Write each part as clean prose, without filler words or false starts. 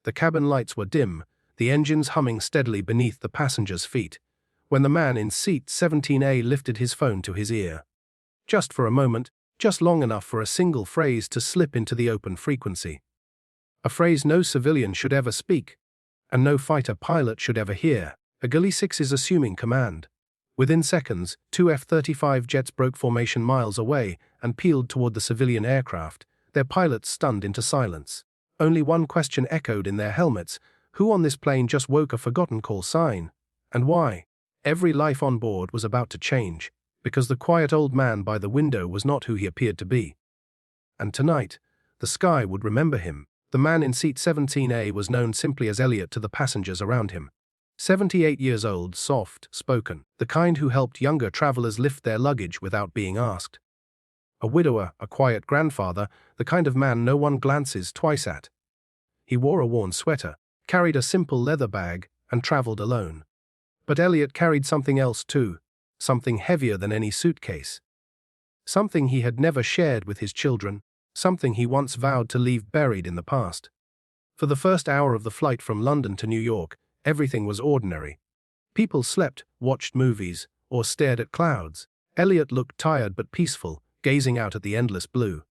The cabin lights were dim, the engines humming steadily beneath the passengers' feet, when the man in seat 17A lifted his phone to his ear. Just for a moment, just long enough for a single phrase to slip into the open frequency. A phrase no civilian should ever speak, and no fighter pilot should ever hear. Ugly 6 is assuming command. Within seconds, 2 F-35 jets broke formation miles away and peeled toward the civilian aircraft, their pilots stunned into silence. Only one question echoed in their helmets: who on this plane just woke a forgotten call sign? And why? Every life on board was about to change, because the quiet old man by the window was not who he appeared to be. And tonight, the sky would remember him. The man in seat 17A was known simply as Elliot to the passengers around him. 78 years old, soft-spoken, the kind who helped younger travelers lift their luggage without being asked. A widower, a quiet grandfather, the kind of man no one glances twice at. He wore a worn sweater, carried a simple leather bag, and traveled alone. But Elliot carried something else too, something heavier than any suitcase. Something he had never shared with his children, something he once vowed to leave buried in the past. For the first hour of the flight from London to New York, everything was ordinary. People slept, watched movies, or stared at clouds. Elliot looked tired but peaceful, gazing out at the endless blue.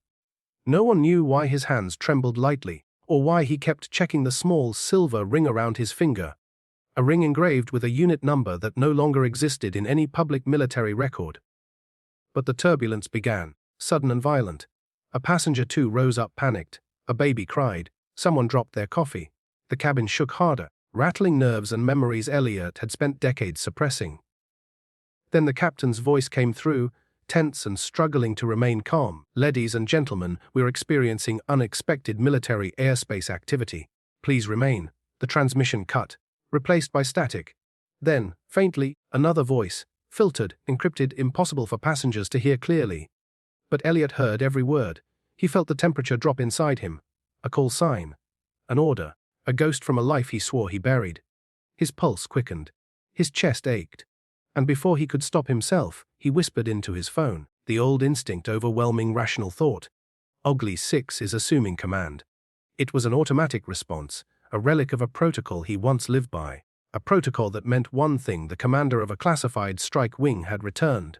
No one knew why his hands trembled lightly, or why he kept checking the small silver ring around his finger, a ring engraved with a unit number that no longer existed in any public military record. But the turbulence began, sudden and violent. A passenger too rose up panicked, a baby cried, someone dropped their coffee. The cabin shook harder, rattling nerves and memories Elliot had spent decades suppressing. Then the captain's voice came through, tense and struggling to remain calm. "Ladies and gentlemen, we're experiencing unexpected military airspace activity. Please remain." The transmission cut, replaced by static. Then, faintly, another voice, filtered, encrypted, impossible for passengers to hear clearly. But Elliot heard every word. He felt the temperature drop inside him. A call sign. An order. A ghost from a life he swore he buried. His pulse quickened. His chest ached. And before he could stop himself, he whispered into his phone, the old instinct overwhelming rational thought. Ugly 6 is assuming command. It was an automatic response, a relic of a protocol he once lived by. A protocol that meant one thing: the commander of a classified strike wing had returned.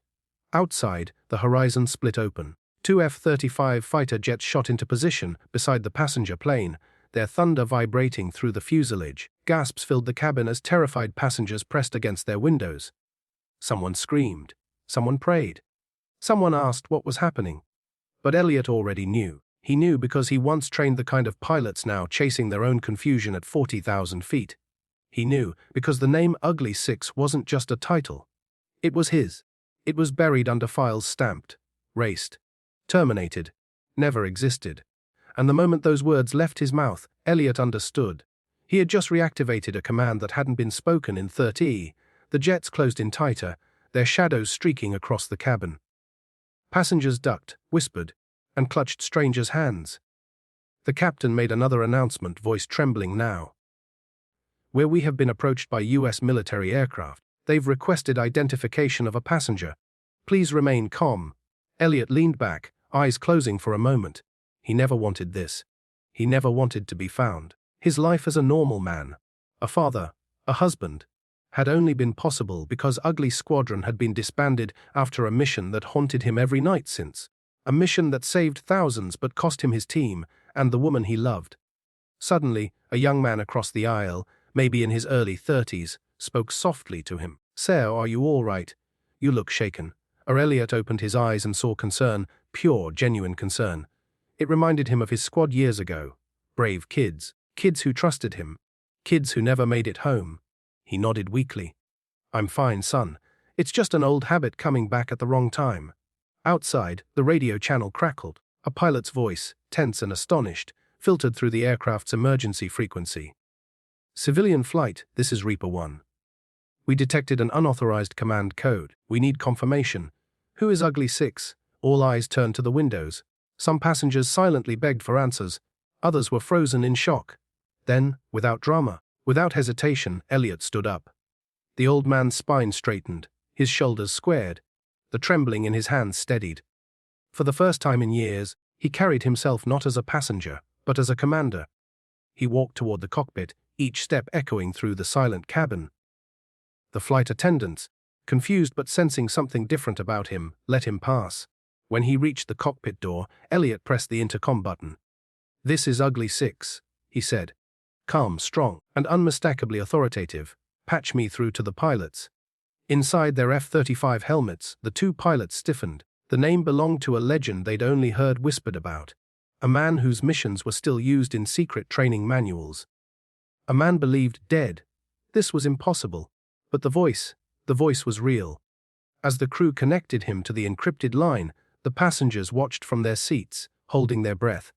Outside, the horizon split open. 2 F-35 fighter jets shot into position beside the passenger plane, their thunder vibrating through the fuselage. Gasps filled the cabin as terrified passengers pressed against their windows. Someone screamed. Someone prayed. Someone asked what was happening. But Elliot already knew. He knew because he once trained the kind of pilots now chasing their own confusion at 40,000 feet. He knew because the name Ugly 6 wasn't just a title. It was his. It was buried under files stamped, erased, terminated, never existed. And the moment those words left his mouth, Elliot understood. He had just reactivated a command that hadn't been spoken in 30. The jets closed in tighter, their shadows streaking across the cabin. Passengers ducked, whispered, and clutched strangers' hands. The captain made another announcement, voice trembling now. "Where we have been approached by U.S. military aircraft. They've requested identification of a passenger. Please remain calm." Elliot leaned back, eyes closing for a moment. He never wanted this. He never wanted to be found. His life as a normal man, a father, a husband, had only been possible because Ugly Squadron had been disbanded after a mission that haunted him every night since. A mission that saved thousands but cost him his team and the woman he loved. Suddenly, a young man across the aisle, maybe in his early 30s, spoke softly to him. "Sir, are you all right? You look shaken." Elliot opened his eyes and saw concern, pure, genuine concern. It reminded him of his squad years ago. Brave kids. Kids who trusted him. Kids who never made it home. He nodded weakly. "I'm fine, son. It's just an old habit coming back at the wrong time." Outside, the radio channel crackled. A pilot's voice, tense and astonished, filtered through the aircraft's emergency frequency. "Civilian flight, this is Reaper 1. We detected an unauthorized command code. We need confirmation. Who is Ugly 6? All eyes turned to the windows. Some passengers silently begged for answers. Others were frozen in shock. Then, without drama, without hesitation, Elliot stood up. The old man's spine straightened, his shoulders squared, the trembling in his hands steadied. For the first time in years, he carried himself not as a passenger, but as a commander. He walked toward the cockpit, each step echoing through the silent cabin. The flight attendants, confused but sensing something different about him, let him pass. When he reached the cockpit door, Elliot pressed the intercom button. "This is Ugly 6, he said. Calm, strong, and unmistakably authoritative. "Patch me through to the pilots." Inside their F-35 helmets, the two pilots stiffened. The name belonged to a legend they'd only heard whispered about. A man whose missions were still used in secret training manuals. A man believed dead. This was impossible. But the voice was real. As the crew connected him to the encrypted line, the passengers watched from their seats, holding their breath.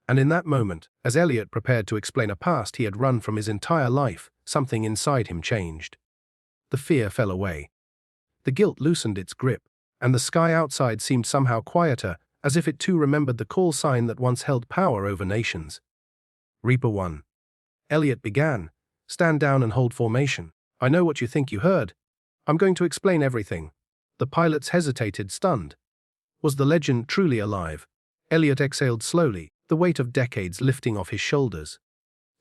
And in that moment, as Elliot prepared to explain a past he had run from his entire life, something inside him changed. The fear fell away. The guilt loosened its grip, and the sky outside seemed somehow quieter, as if it too remembered the call sign that once held power over nations. "Reaper 1. Elliot began. "Stand down and hold formation. I know what you think you heard. I'm going to explain everything." The pilots hesitated, stunned. Was the legend truly alive? Elliot exhaled slowly, the weight of decades lifting off his shoulders.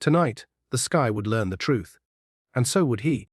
Tonight, the sky would learn the truth. And so would he.